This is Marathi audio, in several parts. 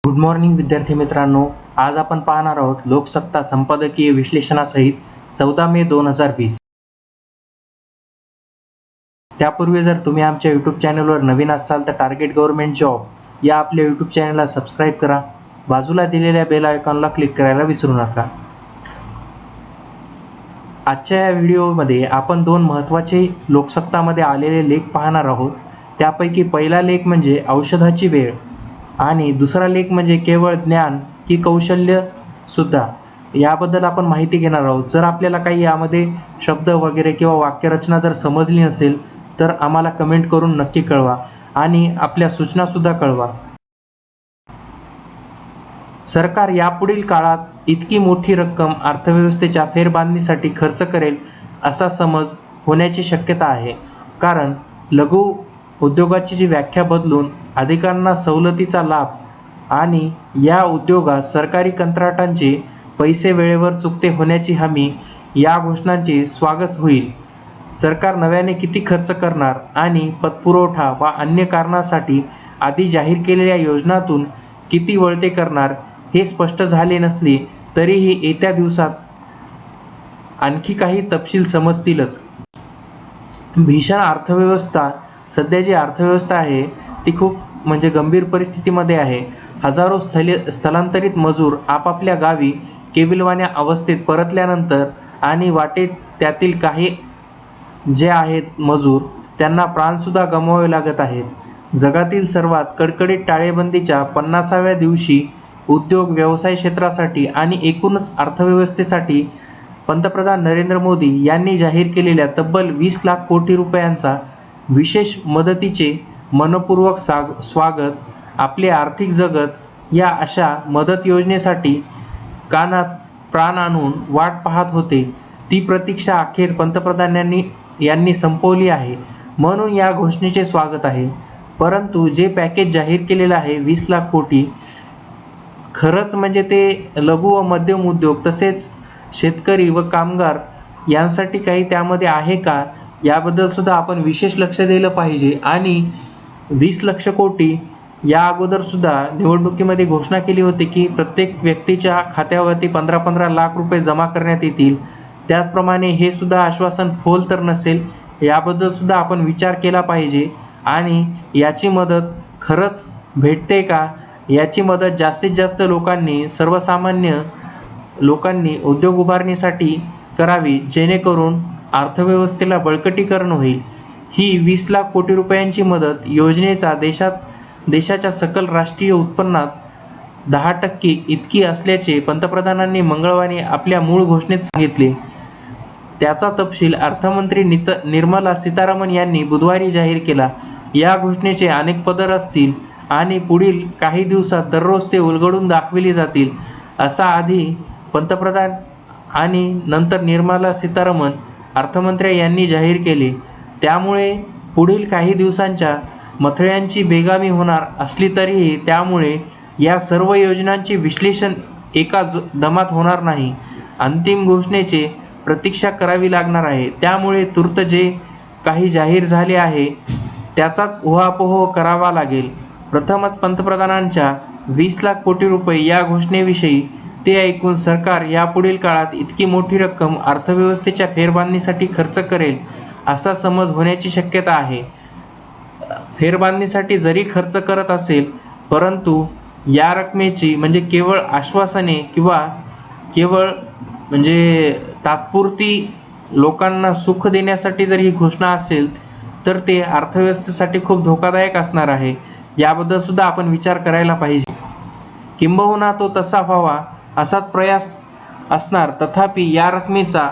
गुड मॉर्निंग विद्यार्थी मित्रांनो, आज आपण पाहणार आहोत लोकसत्ता संपादकीय विश्लेषणासहित 14 मे 2020. त्यापूर्वी जर तुम्ही आमच्या यूट्यूब चॅनलवर नवीन असाल तर टार्गेट गव्हर्नमेंट जॉब या आपल्या यूट्यूब चॅनलला सबस्क्राईब करा. बाजूला दिलेल्या बेल आयकॉनला क्लिक करायला विसरू नका. आजच्या या व्हिडिओमध्ये आपण दोन महत्त्वाचे लोकसत्तामध्ये आलेले लेख पाहणार आहोत. त्यापैकी पहिला लेख म्हणजे औषधाची वेळ आणि दुसरा लेख म्हणजे केवळ ज्ञान की कौशल्य सुद्धा. याबद्दल आपण माहिती घेणार आहोत. जर आपल्याला काही यामध्ये शब्द वगैरे किंवा वाक्यरचना जर समजली नसेल तर आम्हाला कमेंट करून नक्की कळवा आणि आपल्या सूचना सुद्धा कळवा. सरकार यापुढील काळात इतकी मोठी रक्कम अर्थव्यवस्थेच्या फेरबांधणीसाठी खर्च करेल असा समज होण्याची शक्यता आहे. कारण लघु उद्योगाची जी व्याख्या बदलून अधिकाऱ्यांना सवलतीचा लाभ आणि या उद्योगात सरकारी कंत्राटांचे पैसे वेळेवर चुकते होण्याची हमी या घोषणांचे स्वागत होईल. सरकार नव्याने किती खर्च करणार आणि पतपुरवठा वा अन्य कारणासाठी आधी जाहीर केलेल्या योजनातून किती वळते करणार हे स्पष्ट झाले नसले तरीही येत्या दिवसात आणखी काही तपशील समजतीलच. भीषण अर्थव्यवस्था सध्या जी अर्थव्यवस्था आहे ती खूप म्हणजे गंभीर परिस्थितीमध्ये आहे. हजारो स्थलांतरित मजूर आपापल्या गावी केविलवाण्या अवस्थेत परतल्यानंतर आणि वाटेत त्यातील काही जे आहेत मजूर त्यांना प्राणसुद्धा गमवावे लागत आहेत. जगातील सर्वात कडकडीत टाळेबंदीच्या 50व्या दिवशी उद्योग व्यवसाय क्षेत्रासाठी आणि एकूणच अर्थव्यवस्थेसाठी पंतप्रधान नरेंद्र मोदी यांनी जाहीर केलेल्या तब्बल 20 लाख कोटी रुपयांचा विशेष मदतीचे मनपूर्वक स्वागत. आपले आर्थिक जगत या अशा मदत योजनेसाठी कानात प्राण आणून वाट पाहत होते. ती प्रतीक्षा अखेर पंतप्रधानांनी यांनी संपवली आहे, म्हणून या घोषणेचे स्वागत आहे. परंतु जे पॅकेज जाहीर केलेलं आहे 20 लाख कोटी, खरंच म्हणजे ते लघु व मध्यम उद्योग तसेच शेतकरी व कामगार यांसाठी काही त्यामध्ये आहे का याबद्दल सुद्धा आपण विशेष लक्ष दिलं पाहिजे. आणि 20 लक्ष कोटी या अगोदर सुद्धा निवडणुकीमध्ये घोषणा केली होती की प्रत्येक व्यक्तीच्या खात्यावरती 15-15 लाख रुपये जमा करण्यात येतील. त्याचप्रमाणे हे सुद्धा आश्वासन फोल तर नसेल याबद्दल सुद्धा आपण विचार केला पाहिजे. आणि याची मदत खरंच भेटते का, याची मदत जास्तीत जास्त लोकांनी, सर्वसामान्य लोकांनी उद्योग उभारणीसाठी करावी जेणेकरून अर्थव्यवस्थेला बळकटीकरण होईल. ही 20 लाख कोटी रुपयांची मदत योजनेचा देशाच्या सकल राष्ट्रीय उत्पन्नात 10% इतकी असल्याचे पंतप्रधानांनी मंगळवारी आपल्या मूळ घोषणेत सांगितले. त्याचा तपशील अर्थमंत्री निर्मला सीतारामन यांनी बुधवारी जाहीर केला. या घोषणेचे अनेक पदर असतील आणि पुढील काही दिवसात दररोज ते उलगडून दाखविले जातील असा आधी पंतप्रधान आणि नंतर निर्मला सीतारामन अर्थमंत्री यांनी जाहीर केले. त्यामुळे पुढील काही दिवसांच्या मथळ्यांची बेगामी होणार असली तरीही त्यामुळे या सर्व योजनांचे विश्लेषण एका दमात होणार नाही. अंतिम घोषणेची प्रतीक्षा करावी लागणार आहे. त्यामुळे तूर्त जे काही जाहीर झाले आहे त्याचाच उहापोह करावा लागेल. प्रथमच पंतप्रधानांच्या 20 लाख कोटी रुपये या घोषणेविषयी ते ऐकून सरकार यापुढील काळात इतकी मोठी रक्कम अर्थव्यवस्थेच्या फेरबांधणीसाठी खर्च करेल असा समज होण्याची शक्यता आहे. फेरबांधणीसाठी जरी खर्च करत असेल परंतु या रकमेची म्हणजे केवळ आश्वासने किंवा केवळ म्हणजे तात्पुरती लोकांना सुख देण्यासाठी जर ही घोषणा असेल तर ते अर्थव्यवस्थेसाठी खूप धोकादायक असणार आहे. याबद्दल सुद्धा आपण विचार करायला पाहिजे. किंबहुना तो तसा व्हावा असाच प्रयास असणार. तथापि या रकमेचा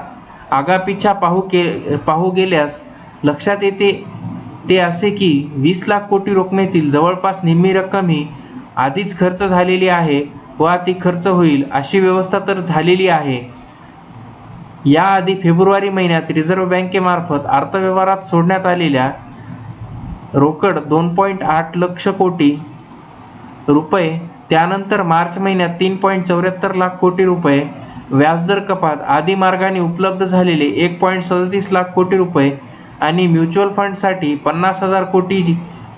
आगापिछा पाहू गेल्यास लक्षात येते ते असे की 20 लाख कोटी रकमेतील जवळपास निम्मी रक्कम ही आधीच खर्च झालेली आहे वा ती खर्च होईल अशी व्यवस्था तर झालेली आहे. याआधी फेब्रुवारी महिन्यात रिझर्व्ह बँकेमार्फत अर्थव्यवहारात सोडण्यात आलेल्या रोकड 2.8 लक्ष कोटी रुपये, त्यानंतर मार्च महिन्यात 3.74 लाख कोटी रुपये, व्याजदर कपात आदी मार्गाने उपलब्ध झालेले 1.37 लाख कोटी रुपये आणि म्युच्युअल फंडसाठी 50,000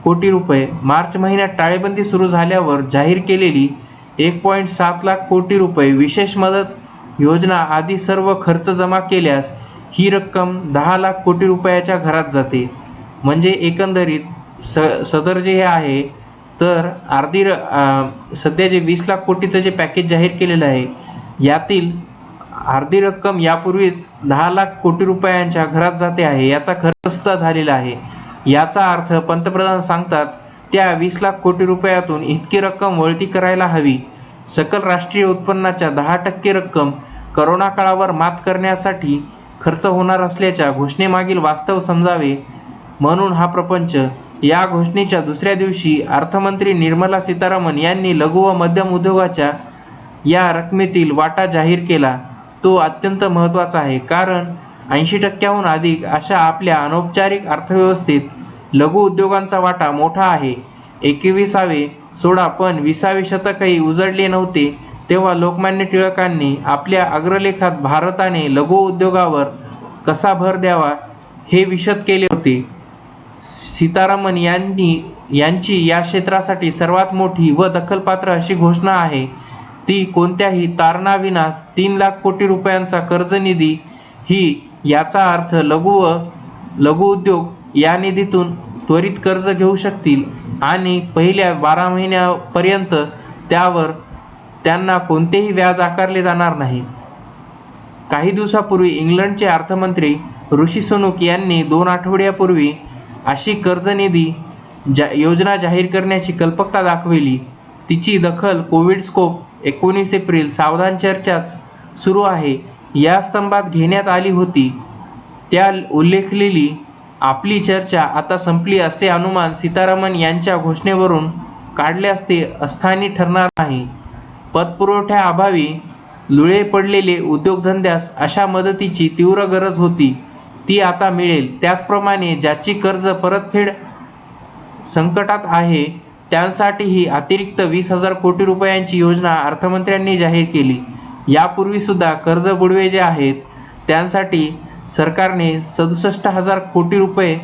कोटी रुपये, मार्च महिन्यात टाळेबंदी सुरू झाल्यावर जाहीर केलेली 1.7 लाख कोटी रुपये विशेष मदत योजना आदी सर्व खर्च जमा केल्यास ही रक्कम 10 लाख कोटी रुपयाच्या घरात जाते. म्हणजे एकंदरीत सदर जे आहे तर सध्या जे 20 लाख कोटीचं जे पॅकेज जाहीर केलेलं आहे यातील अर्धी रक्कम यापूर्वीच 10 लाख कोटी रुपयांच्या घरात जाते आहे. याचा खर्च सुद्धा झालेला आहे. याचा अर्थ पंतप्रधान सांगतात त्या 20 लाख कोटी रुपयातून इतकी रक्कम वळती करायला हवी. सकल राष्ट्रीय उत्पन्नाच्या 10% रक्कम करोना काळावर मात करण्यासाठी खर्च होणार असल्याच्या घोषणेमागील वास्तव समजावे म्हणून हा प्रपंच. या घोषणेच्या दुसऱ्या दिवशी अर्थमंत्री निर्मला सीतारामन यांनी लघु व मध्यम उद्योगाच्या या रकमेतील वाटा जाहीर केला. तो अत्यंत महत्त्वाचा आहे कारण 80% अधिक अशा आपल्या अनौपचारिक अर्थव्यवस्थेत लघु उद्योगांचा वाटा मोठा आहे. 21वे सोडा पण 20वे शतकही उजळले नव्हते तेव्हा लोकमान्य टिळकांनी आपल्या अग्रलेखात भारताने लघु उद्योगावर कसा भर द्यावा हे विशद केले होते. सीतारामन यांची या क्षेत्रासाठी सर्वात मोठी व दखलपात्र अशी घोषणा आहे ती कोणत्याही तारणाविना 3 लाख कोटी रुपयांचा कर्जनिधी ही. याचा अर्थ लघु उद्योग या निधीतून त्वरित कर्ज घेऊ शकतील आणि पहिल्या 12 महिन्यापर्यंत त्यावर त्यांना कोणतेही व्याज आकारले जाणार नाही. काही दिवसापूर्वी इंग्लंडचे अर्थमंत्री ऋषी सुनक यांनी 2 आठवड्यापूर्वी अशी कर्जनिधी योजना जाहीर करण्याची कल्पकता दाखविली. तिची दखल कोविड स्कोप 19 एप्रिल सावधान चर्चाच सुरू आहे या स्तंभात घेण्यात आली होती. त्या उल्लेखलेली आपली चर्चा आता संपली असे अनुमान सीतारामन यांच्या घोषणेवरून काढले असते अस्थानी ठरणार नाही. पतपुरवठ्याअभावी लुळे पडलेले उद्योगधंद्यास अशा मदतीची तीव्र गरज होती ती आता मिळेल. त्याचप्रमाणे ज्याची कर्ज परतफेड संकटात आहे त्यांसाठीही अतिरिक्त 20,000 कोटी रुपयांची योजना अर्थमंत्र्यांनी जाहीर केली. यापूर्वी सुद्धा कर्ज बुडवे जे आहेत त्यांसाठी सरकारने 67,000 कोटी रुपये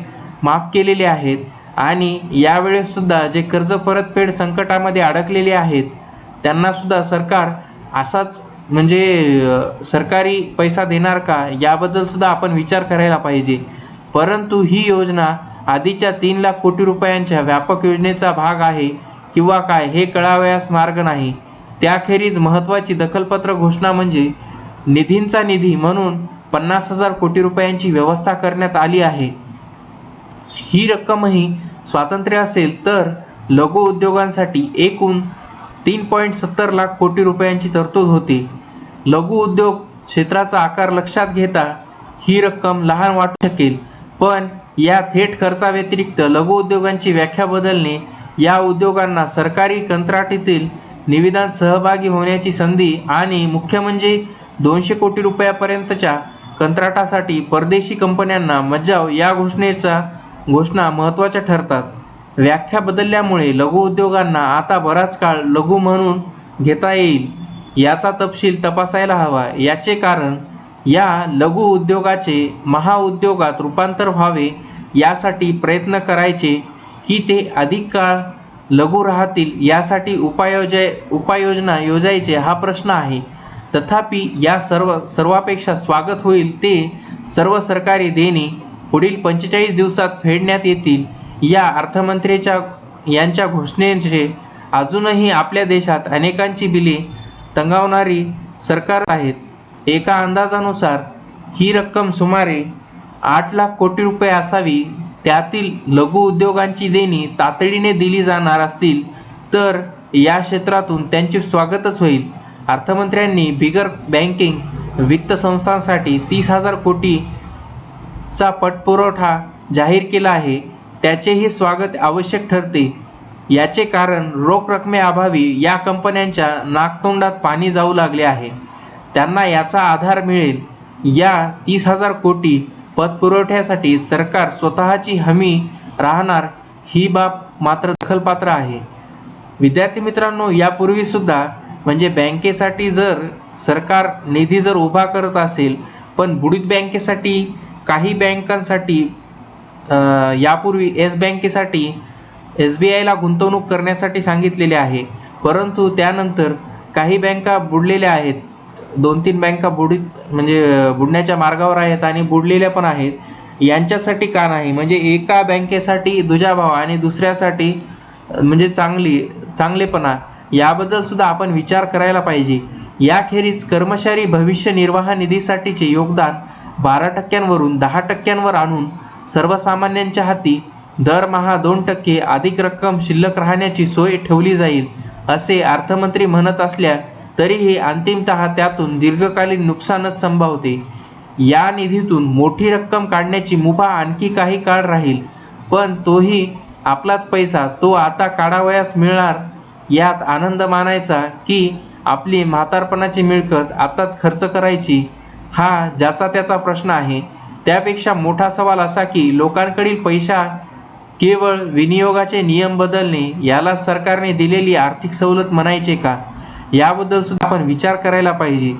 माफ केलेले आहेत आणि यावेळेस सुद्धा जे कर्ज परतफेड संकटामध्ये अडकलेले आहेत त्यांना सुद्धा सरकार असाच सरकारी पैसा देणार का याबद्दल सुद्धा आपण विचार करायला पाहिजे. परंतु ही योजना आधीच्या 3 लाख कोटी रुपयांच्या व्यापक योजनेचा भाग आहे किंवा काय हे कळावयास मार्ग नाही. त्याखेरीज महत्त्वाची दखलपत्र घोषणा म्हणजे निधींचा निधी म्हणून 50,000 कोटी रुपयांची व्यवस्था करण्यात आली आहे. ही रक्कमही स्वातंत्र्य असेल तर लघु उद्योगांसाठी एकूण 3.70 लाख कोटी रुपयांची तरतूद होते. लघु उद्योग क्षेत्राचा आकार लक्षात घेता ही रक्कम लहान वाटू शकेल पण या थेट खर्चाव्यतिरिक्त लघु उद्योगांची व्याख्या बदलणे या उद्योगांना सरकारी कंत्राटीतील निविदात सहभागी होण्याची संधी आणि मुख्य म्हणजे 200 कोटी रुपयापर्यंतच्या कंत्राटासाठी परदेशी कंपन्यांना मज्जाव या घोषणा महत्त्वाच्या ठरतात. व्याख्या बदलल्यामुळे लघु उद्योगांना आता बराच काळ लघु म्हणून घेता येईल याचा तपशील तपासायला हवा. याचे कारण या लघु उद्योगाचे महाउद्योगात रूपांतर व्हावे यासाठी प्रयत्न करायचे की ते अधिक काळ लघु राहतील यासाठी उपाययोजना योजायचे हा प्रश्न आहे. तथापि या सर्वापेक्षा स्वागत होईल ते सर्व सरकारी देणी पुढील 45 दिवसात फेडण्यात येतील. या यांच्या घोषणेचे अजूनही आपल्या देशात अनेकांची बिले तंगावणारी सरकार आहेत. एका अंदाजानुसार ही रक्कम सुमारे 8 लाख कोटी रुपये असावी. त्यातील लघु उद्योगांची देणी तातडीने दिली जाणार असतील तर या क्षेत्रातून त्यांचे स्वागतच होईल. अर्थमंत्र्यांनी बिगर बँकिंग वित्त संस्थांसाठी 30,000 कोटीचा पतपुरवठा जाहीर केला आहे. त्याचेही स्वागत आवश्यक ठरते. याचे कारण रोख रकमेअभावी या कंपन्यांच्या नाकतोंडात पाणी जाऊ लागले आहे. त्यांना याचा आधार मिळेल. या 30,000 कोटी पतपुरवठ्यासाठी सरकार स्वतःची हमी राहणार ही बाब मात्र दखलपात्र आहे. विद्यार्थी मित्रांनो, यापूर्वी सुद्धा बँकेसाठी जर सरकार निधी जर उभा करत असेल पण बुडीत बँकेसाठी काही बँकांसाठी यापूर्वी येस बँकेसाठी SBIला गुंतवणूक करण्यासाठी सांगितलेले आहे. परंतु त्यानंतर काही बँका बुडलेल्या आहेत, 2-3 बँका बुडण्याच्या मार्गावर आहेत आणि बुडलेल्या पण आहेत. यांच्यासाठी का नाही, म्हणजे एका बँकेसाठी दुजाभाव आणि दुसऱ्यासाठी म्हणजे चांगलेपणा, याबद्दल सुद्धा आपण विचार करायला पाहिजे. याखेरीज कर्मचारी भविष्य निर्वाह निधीसाठीचे योगदान 12% 10% आणून सर्वसामान्यांच्या हाती दरमहा 2% अधिक रक्कम शिल्लक राहण्याची सोय ठेवली जाईल, असे अर्थमंत्री म्हणत असल्या तरीही अंतिमतः त्यातून दीर्घकालीन नुकसानच संभवते. या निधीतून मोठी रक्कम काढण्याची मुभा आणखी काही काळ राहील, पण तोही आपलाच पैसा, तो आता काढावयास मिळणार. यात आनंद मानायचा की आपली म्हातारपणाची मिळकत आताच खर्च करायची, हा ज्याचा त्याचा प्रश्न आहे. त्यापेक्षा मोठा सवाल असा की लोकांकडील पैसा केवळ विनियोगाचे नियम बदलणे याला सरकारने दिलेली आर्थिक सवलत म्हणायचे का, याबद्दल सुद्धा आपण विचार करायला पाहिजे.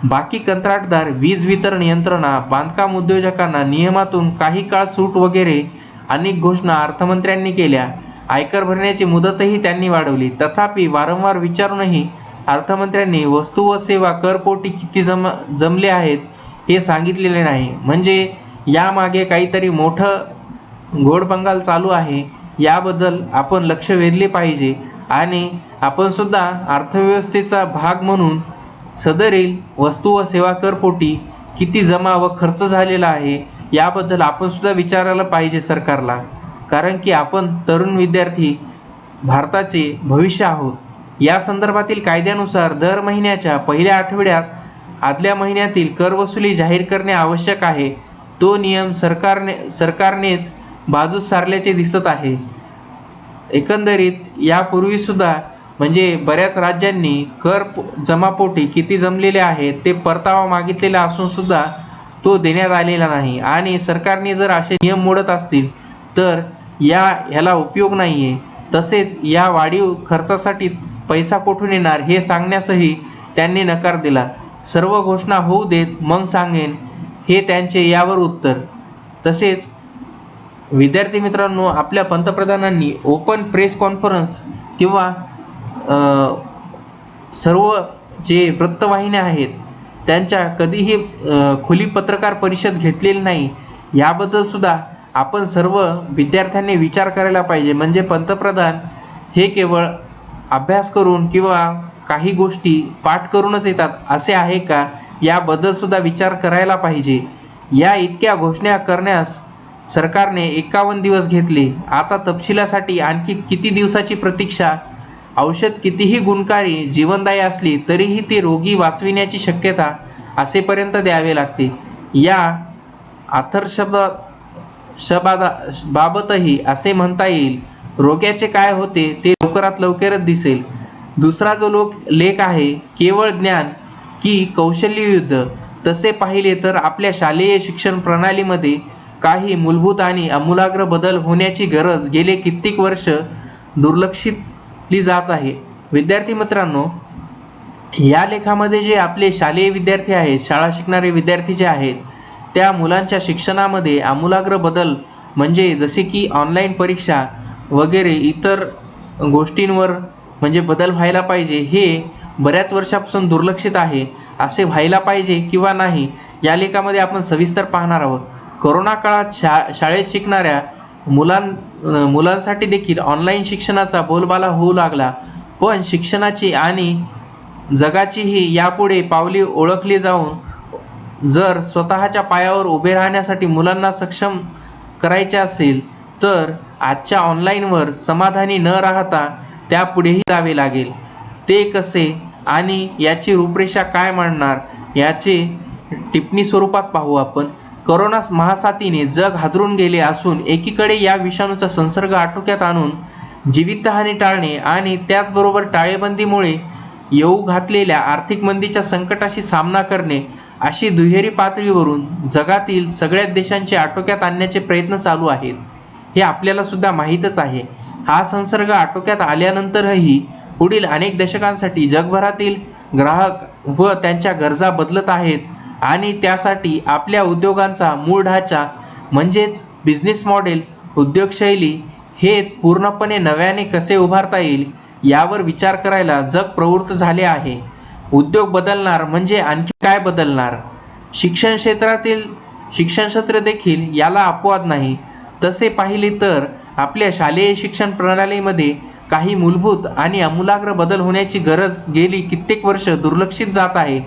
बाकी कंत्राटदार, वीज वितरण यंत्रणा, बांधकाम उद्योजकांना नियमातून काही काळ सूट वगैरे अनेक घोषणा अर्थमंत्र्यांनी केल्या. आयकर भरण्याची मुदतही त्यांनी वाढवली. तथापि वारंवार विचारूनही अर्थमंत्र्यांनी वस्तू व सेवा करपोटी किती जमले आहेत हे सांगितलेले नाही. म्हणजे यामागे काहीतरी मोठं घोडबंगाल चालू आहे. याबद्दल आपण लक्ष वेधले पाहिजे आणि आपण सुद्धा अर्थव्यवस्थेचा भाग म्हणून सदरील वस्तू व सेवा करपोटी किती जमा व खर्च झालेला आहे याबद्दल आपण सुद्धा विचारायला पाहिजे सरकारला. कारण की आपण तरुण विद्यार्थी भारताचे भविष्य आहोत. या संदर्भातील कायद्यानुसार दर महिन्याच्या पहिल्या आठवड्यात आदल्या महिन्यातील कर वसुली जाहीर करणे आवश्यक आहे. तो नियम सरकारनेच बाजूस सारल्याचे दिसत आहे. एकंदरीत यापूर्वी सुद्धा म्हणजे बऱ्याच राज्यांनी कर जमापोटी किती जमलेले आहेत ते परतावा मागितलेला असून सुद्धा तो देण्यात आलेला नाही. आणि सरकारने जर असे नियम मोडत असतील तर ह्याला उपयोग नाही आहे. तसेच या वाढीव खर्चासाठी पैसा कुठून येणार हे सांगण्यासही त्यांनी नकार दिला. सर्व घोषणा होऊ देत मग सांगेन, हे त्यांचे यावर उत्तर. तसेच विद्यार्थी मित्रांनो, आपल्या पंतप्रधानांनी ओपन प्रेस कॉन्फरन्स किंवा सर्व जे वृत्तवाहिन्या आहेत त्यांच्या कधीही खुली पत्रकार परिषद घेतलेली नाही. याबद्दल सुद्धा आपण सर्व विद्यार्थ्यांनी विचार करायला पाहिजे. म्हणजे पंतप्रधान हे केवळ अभ्यास करून किंवा काही गोष्टी पाठ करूनच येतात असे आहे का, याबद्दल सुद्धा विचार करायला पाहिजे. या इतक्या घोषणा करण्यास सरकारने 51 दिवस घेतले. आता तपशिलासाठी आणखी किती दिवसाची प्रतीक्षा. औषध कितीही गुणकारी जीवनदायी असली तरीही ती रोगी वाचविण्याची शक्यता असेपर्यंत द्यावे लागते. या बाबतही असे म्हणता येईल, रोग्याचे काय होते ते लवकरात लवकरच दिसेल. दुसरा जो लेख आहे, केवळ ज्ञान की कौशल्य युद्ध. तसे पाहिले तर आपल्या शालेय शिक्षण प्रणालीमध्ये काही मूलभूत आणि आमूलाग्र बदल होण्याची गरज गेले कित्येक वर्ष दुर्लक्षितली जात आहे. विद्यार्थी मित्रांनो, या लेखामध्ये जे आपले शालेय विद्यार्थी आहेत, शाळा शिकणारे विद्यार्थी जे आहेत, त्या मुलांच्या शिक्षणामध्ये आमूलाग्र बदल म्हणजे जसे की ऑनलाईन परीक्षा वगैरे इतर गोष्टींवर म्हणजे बदल व्हायला पाहिजे, हे बऱ्याच वर्षापासून दुर्लक्षित आहे. असे व्हायला पाहिजे किंवा नाही, या लेखामध्ये आपण सविस्तर पाहणार आहोत. कोरोना काळात शाळेत शिकणाऱ्या मुलांसाठी देखील ऑनलाईन शिक्षणाचा बोलबाला होऊ लागला. पण शिक्षणाची आणि जगाचीही यापुढे पावले ओळखली जाऊन जर स्वतःच्या पायावर उभे राहण्यासाठी मुलांना सक्षम करायचे असेल तर आजच्या ऑनलाईनवर समाधानी न राहता त्यापुढेही जावे लागेल. ते कसे आणि याची रूपरेषा काय मांडणार याचे टिप्पणी स्वरूपात पाहू आपण. कोरोना महासाथीने जग हादरून गेले असून एकीकडे या विषाणूचा संसर्ग आटोक्यात आणून जीवितहानी टाळणे आणि त्याचबरोबर टाळेबंदीमुळे येऊ घातलेल्या आर्थिक मंदीच्या संकटाशी सामना करणे अशी दुहेरी पातळीवरून जगातील सगळ्याच देशांचे आटोक्यात आणण्याचे प्रयत्न चालू आहेत. हे आपल्याला सुद्धा माहीतच आहे. हा संसर्ग आटोक्यात आल्यानंतरही पुढील अनेक दशकांसाठी जगभरातील ग्राहक व त्यांच्या गरजा बदलत आहेत आणि त्यासाठी आपल्या उद्योगांचा मूळ ढाचा म्हणजेच बिझनेस मॉडेल, उद्योगशैली हेच पूर्णपणे नव्याने कसे उभारता येईल यावर विचार करायला जग प्रवृत्त झाले आहे. उद्योग बदलणार म्हणजे आणखी काय बदलणार? शिक्षण क्षेत्र देखील याला अपवाद नाही. तसे पाहिले तर आपल्या शालेय शिक्षण प्रणालीमध्ये काही मूलभूत आणि आमूलाग्र बदल होण्याची गरज गेली कित्येक वर्ष दुर्लक्षित जात आहे.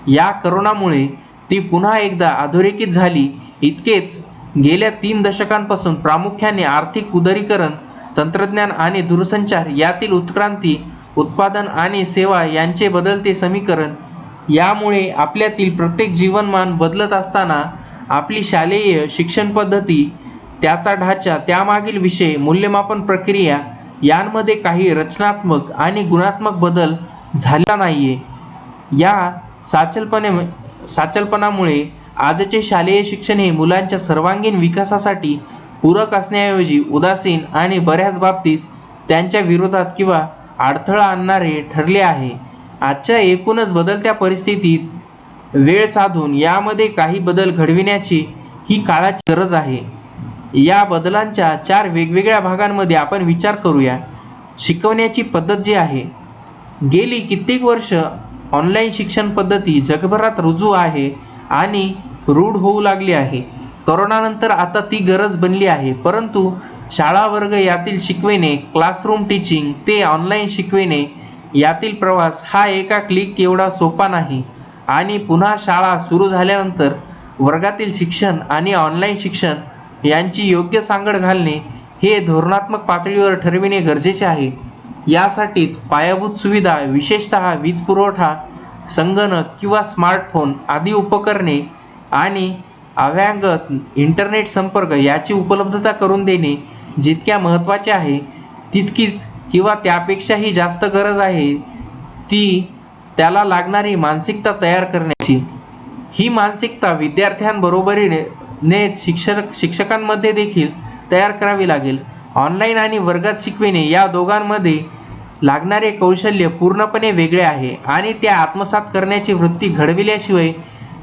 या करोनामुळे ती पुन्हा एकदा अधोरेखित झाली. इतकेच, गेल्या 3 दशकांपासून प्रामुख्याने आर्थिक उदारीकरण, तंत्रज्ञान आणि दूरसंचार यातील उत्क्रांती, उत्पादन आणि सेवा यांचे बदलते समीकरण यामुळे आपल्यातील प्रत्येक जीवनमान बदलत असताना आपली शालेय शिक्षण पद्धती, त्याचा ढाचा, त्यामागील विषय, मूल्यमापन प्रक्रिया यांमध्ये काही रचनात्मक आणि गुणात्मक बदल झाला नाहीये. या साचलपणामुळे आजचे शालेय शिक्षण हे मुलांच्या सर्वांगीण विकासासाठी पूरक असण्याऐवजी उदासीन आणि बऱ्याच बाबतीत त्यांच्या विरोधात किंवा अडथळा आणणारे ठरले आहे. आजच्या एकूणच बदलत्या परिस्थितीत वेळ साधून यामध्ये काही बदल घडविण्याची ही काळाची गरज आहे. या बदलांच्या 4 वेगवेगळ्या भागांमध्ये आपण विचार करूया. शिकवण्याची पद्धत जी आहे, गेली कित्येक वर्ष ऑनलाईन शिक्षण पद्धती जगभरात रुजू आहे आणि रूढ होऊ लागली आहे. करोनानंतर आता ती गरज बनली आहे. परंतु शाळा वर्ग यातील शिकविणे, क्लासरूम टीचिंग ते ऑनलाईन शिकविणे यातील प्रवास हा एका क्लिक एवढा सोपा नाही. आणि पुन्हा शाळा सुरू झाल्यानंतर वर्गातील शिक्षण आणि ऑनलाईन शिक्षण यांची योग्य सांगड घालणे हे धोरणात्मक पातळीवर ठरविणे गरजेचे आहे. यासाठीच पायाभूत सुविधा, विशेषतः वीज पुरवठा, संगणक किंवा स्मार्टफोन आदी उपकरणे आणि अव्याहत इंटरनेट संपर्क याची उपलब्धता करून देणे जितक्या महत्त्वाचे आहे, तितकीच किंवा त्यापेक्षाही जास्त गरज आहे ती त्याला लागणारी मानसिकता तयार करण्याची. ही मानसिकता विद्यार्थ्यांबरोबरीने शिक्षकांमध्ये देखील तयार करावी लागेल. ऑनलाईन आणि वर्गात शिकविणे या दोघांमध्ये लागणारे कौशल्य पूर्णपणे वेगळे आहे आणि त्या आत्मसात करण्याची वृत्ती घडविल्याशिवाय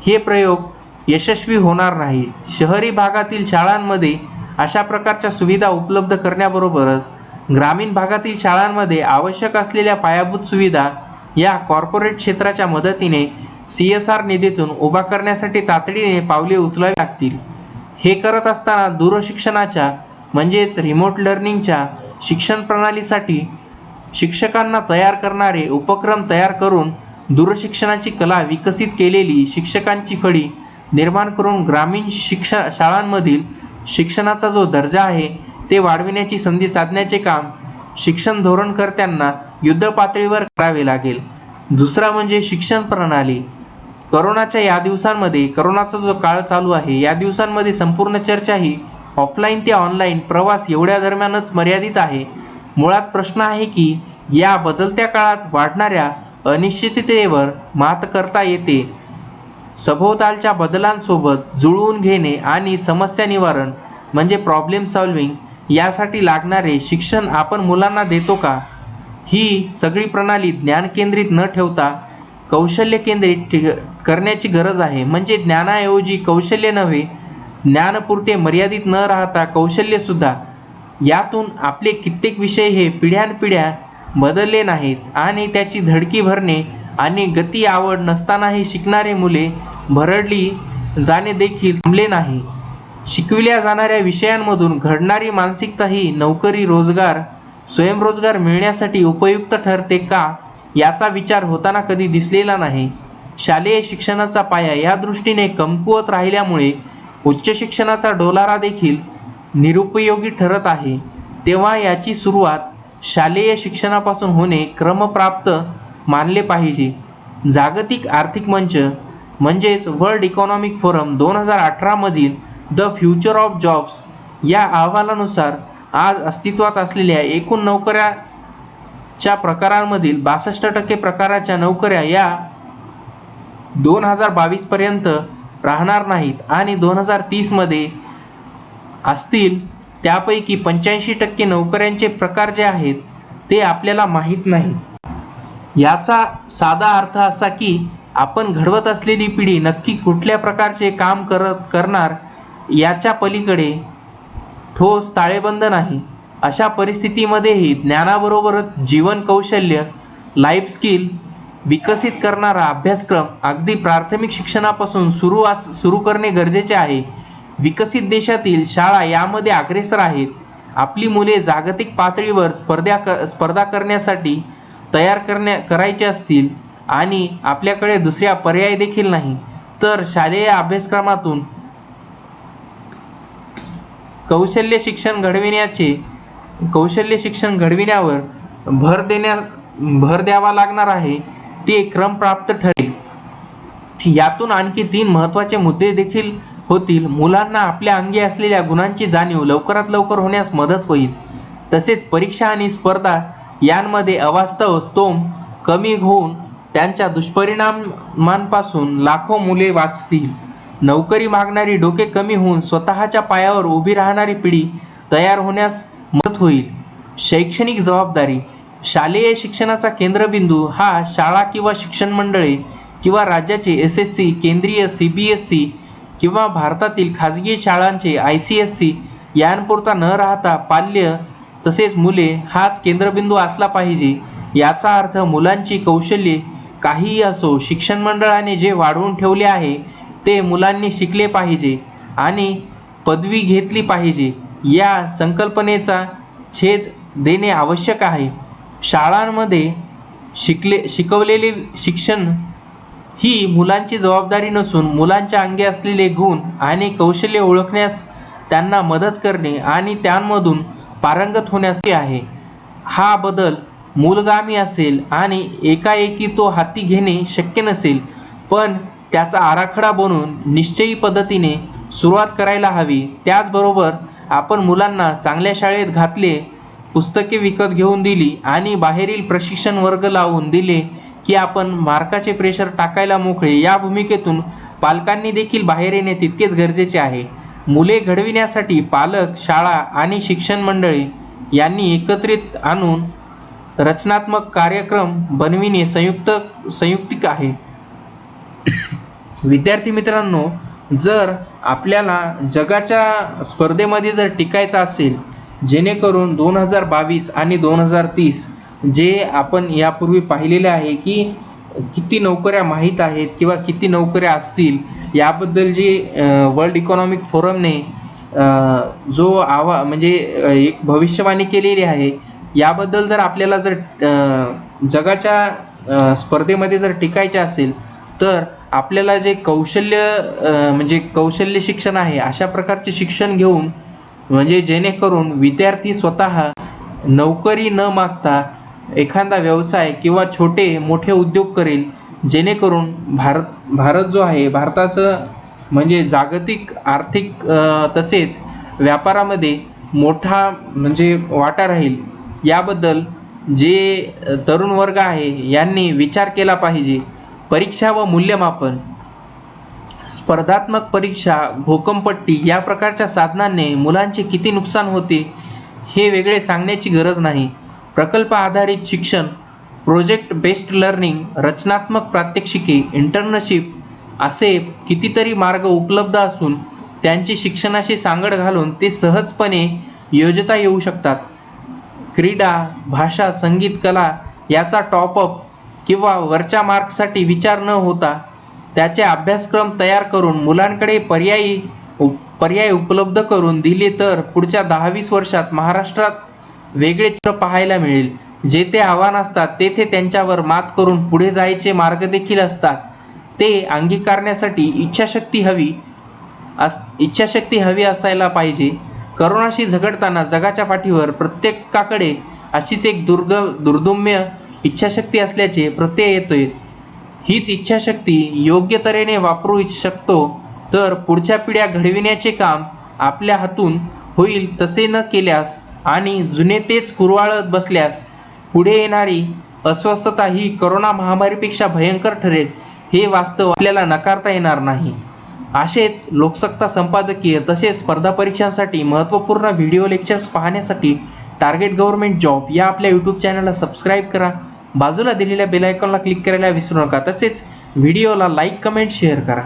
हे प्रयोग यशस्वी होणार नाही. शहरी भागातील शाळांमध्ये अशा प्रकारच्या सुविधा उपलब्ध करण्याबरोबरच ग्रामीण भागातील शाळांमध्ये आवश्यक असलेल्या पायाभूत सुविधा या कॉर्पोरेट क्षेत्राच्या मदतीने CSR निधीतून उभा करण्यासाठी तातडीने पावले उचलावी लागतील. हे करत असताना दूरशिक्षणाच्या म्हणजेच रिमोट लर्निंगच्या शिक्षण प्रणालीसाठी शिक्षकांना तयार करणारे उपक्रम तयार करून दूरशिक्षणाची कला विकसित केलेली शिक्षकांची फळी निर्माण करून ग्रामीण शाळांमधील शिक्षणाचा जो दर्जा आहे ते वाढविण्याची संधी साधण्याचे काम शिक्षण धोरणकर्त्यांना युद्धपातळीवर करावे लागेल. दुसरा म्हणजे शिक्षण प्रणाली. करोनाच्या या दिवसांमध्ये, करोनाचा जो काळ चालू आहे या दिवसांमध्ये संपूर्ण चर्चा ही ऑफलाईन ते ऑनलाईन प्रवास एवढ्या दरम्यानच मर्यादित आहे. मुळात प्रश्न आहे की या बदलत्या काळात वाढणाऱ्या अनिश्चिततेवर मात करता येते. सभोवतालच्या बदलांसोबत जुळवून घेणे आणि समस्या निवारण म्हणजे प्रॉब्लेम सॉल्व्हिंग यासाठी लागणारे शिक्षण आपण मुलांना देतो का? ही सगळी प्रणाली ज्ञान केंद्रित न ठेवता कौशल्य केंद्रित करण्याची गरज आहे. म्हणजे ज्ञानाऐवजी कौशल्य नव्हे, ज्ञानपुरते मर्यादित न राहता कौशल्य सुद्धा. यातून आपले कित्येक विषय हे पिढ्यानपिढ्या बदलले नाहीत आणि त्याची धडकी भरणे आणि गती आवड नसतानाही शिकणारे मुले भरडली जाणे देखील थांबले नाही. शिकविल्या जाणाऱ्या विषयांमधून घडणारी मानसिकता ही नोकरी, रोजगार, स्वयंरोजगार मिळण्यासाठी उपयुक्त ठरते का याचा विचार होताना कधी दिसलेला नाही. शालेय शिक्षणाचा पाया या दृष्टीने कमकुवत राहिल्यामुळे उच्च शिक्षणाचा डोलारा देखील निरुपयोगी ठरत आहे. तेव्हा याची सुरुवात शालेय शिक्षणापासून होणे क्रमप्राप्त मानले पाहिजे. जागतिक आर्थिक मंच म्हणजेच वर्ल्ड इकॉनॉमिक फोरम 2018 मधील द फ्युचर ऑफ जॉब्स या अहवालानुसार आज अस्तित्वात असलेल्या एकूण नोकऱ्याच्या प्रकारांमधील 62% प्रकारच्या नोकऱ्या या 2022 पर्यंत राहणार नाहीत आणि 2030 मध्ये असतील. त्यापैकी 85% नोकऱ्यांचे प्रकार जे आहेत ते आपल्याला माहीत नाहीत. याचा साधा अर्थ असा की आपण घडवत असलेली पिढी नक्की कुठल्या प्रकारचे काम करणार याच्या पलीकडे ठोस ताळेबंद नाही. अशा परिस्थितीमध्येही ज्ञानाबरोबरच जीवन कौशल्य लाईफ स्किल विकसित करणारा अभ्यासक्रम अगदी प्राथमिक शिक्षणापासून सुरू करणे गरजेचे आहे. विकसित देशातील शाळा यामध्ये अग्रेसर आहेत. आपली मुले जागतिक पातळीवर स्पर्धा करण्यासाठी तयार करायचे असतील आणि आपल्याकडे दुसऱ्या पर्याय देखील नाही, तर शालेय अभ्यासक्रमातून कौशल्य शिक्षण घडविण्यावर भर द्यावा लागणार आहे. ते क्रमप्राप्त ठरेल. यातून आणखी 3 महत्त्वाचे मुद्दे देखील होतील. मुलांना आपल्या अंगी असलेल्या गुणांची जाणीव लवकरात लवकर होण्यास मदत होईल. तसेच परीक्षा आणि स्पर्धा यांमध्ये अवास्तव स्तोम कमी होऊन त्यांच्या दुष्परिणामांपासून लाखो मुले वाचतील. नोकरी मागणारी डोके कमी होऊन स्वतःच्या पायावर उभी राहणारी पिढी तयार होण्यास मदत होईल. शैक्षणिक जबाबदारी. शालेय शिक्षणाचा केंद्रबिंदू हा शाळा किंवा शिक्षण मंडळे किंवा राज्याचे SSC, केंद्रीय CBSE किंवा भारतातील खाजगी शाळांचे ICSE यांपुरता न राहता पाल्य तसेच मुले हाच केंद्रबिंदू असला पाहिजे. याचा अर्थ मुलांची कौशल्ये काहीही असो, शिक्षण मंडळाने जे वाढवून ठेवले आहे ते मुलांनी शिकले पाहिजे आणि पदवी घेतली पाहिजे या संकल्पनेचा छेद देणे आवश्यक आहे. शाळांमध्ये शिकवलेले शिक्षण ही मुलांची जबाबदारी नसून मुलांच्या अंगी असलेले गुण आणि कौशल्य ओळखण्यास त्यांना मदत करणे आणि त्यांमधून पारंगत होण्यास आहे. हा बदल मूलगामी असेल आणि एकाएकी तो हाती घेणे शक्य नसेल, पण त्याचा आराखडा बनवून निश्चयी पद्धतीने सुरुवात करायला हवी. त्याचबरोबर आपण मुलांना चांगल्या शाळेत घातले, पुस्तके विकत घेऊन दिली आणि बाहेरील प्रशिक्षण वर्ग लावून दिले की आपण मार्काचे प्रेशर टाकायला मोकळे, या भूमिकेतून पालकांनी देखील बाहेर येणे तितकेच गरजेचे आहे. मुले घडविण्यासाठी पालक, शाळा आणि शिक्षण मंडळे यांनी एकत्रित आणून रचनात्मक कार्यक्रम बनविणे संयुक्तिक आहे. विद्यार्थी मित्रांनो, जर आपल्याला जगाच्या स्पर्धेमध्ये जर टिकायचं असेल, जेणेकरून 2022 आणि 2030 जे आपण यापूर्वी पाहिलेले आहे की किती नोकऱ्या माहीत आहेत किंवा किती नोकऱ्या असतील याबद्दल जे वर्ल्ड इकॉनॉमिक फोरमने जो म्हणजे एक भविष्यवाणी केलेली आहे, याबद्दल जर आपल्याला जर जगाच्या स्पर्धेमध्ये जर टिकायचे असेल तर आपल्याला जे कौशल्य शिक्षण आहे अशा प्रकारचे शिक्षण घेऊन, म्हणजे जेणेकरून विद्यार्थी स्वतः नोकरी न मागता एखादा व्यवसाय किंवा छोटे मोठे उद्योग करेल, जेणेकरून भारत जो आहे, भारताचं म्हणजे जागतिक आर्थिक तसेच व्यापारामध्ये मोठा म्हणजे वाटा राहील. याबद्दल जे तरुण वर्ग आहे यांनी विचार केला पाहिजे. परीक्षा व मूल्यमापन. स्पर्धात्मक परीक्षा, घोकंपट्टी या प्रकारच्या साधनांनी मुलांचे किती नुकसान होते हे वेगळे सांगण्याची गरज नाही. प्रकल्प आधारित शिक्षण, प्रोजेक्ट बेस्ड लर्निंग, रचनात्मक प्रात्यक्षिके, इंटर्नशिप असे कितीतरी मार्ग उपलब्ध असून त्यांची शिक्षणाशी सांगड घालून ते सहजपणे योजता येऊ शकतात. क्रीडा, भाषा, संगीत, कला याचा टॉपअप किंवा वरच्या मार्क्ससाठी विचार न होता त्याचे अभ्यासक्रम तयार करून मुलांकडे पर्याय उपलब्ध करून दिले तर पुढच्या 10-20 वर्षात महाराष्ट्रात वेगळे चित्र पाहायला मिळेल. जेथे आव्हान असतात तेथे त्यांच्यावर मात करून पुढे जायचे मार्ग देखील असतात. ते अंगीकारण्यासाठी इच्छाशक्ती हवी असायला पाहिजे. करोनाशी झगडताना जगाच्या पाठीवर प्रत्येकाकडे अशीच एक दुर्दम्य इच्छाशक्ती असल्याचे प्रत्यय येतोय. हीच इच्छाशक्ती योग्य तऱ्हेने वापरू शकतो तर पुढच्या पिढ्या घडविण्याचे काम आपल्या हातून होईल. तसे न केल्यास आणि जुने तेच कुरवाळत बसल्यास पुढे येणारी अस्वस्थता ही करोना महामारीपेक्षा भयंकर ठरेल, हे वास्तव आपल्याला नकारता येणार नाही. असेच लोकसत्ता संपादकीय तसेच स्पर्धा परीक्षांसाठी महत्त्वपूर्ण व्हिडिओ लेक्चर्स पाहण्यासाठी टार्गेट गव्हर्नमेंट जॉब या आपल्या यूट्यूब चॅनलला सबस्क्राईब करा. बाजूला दिलेल्या बेल आयकॉनला क्लिक करायला विसरू नका. तसेच व्हिडिओला लाईक, कमेंट, शेअर करा.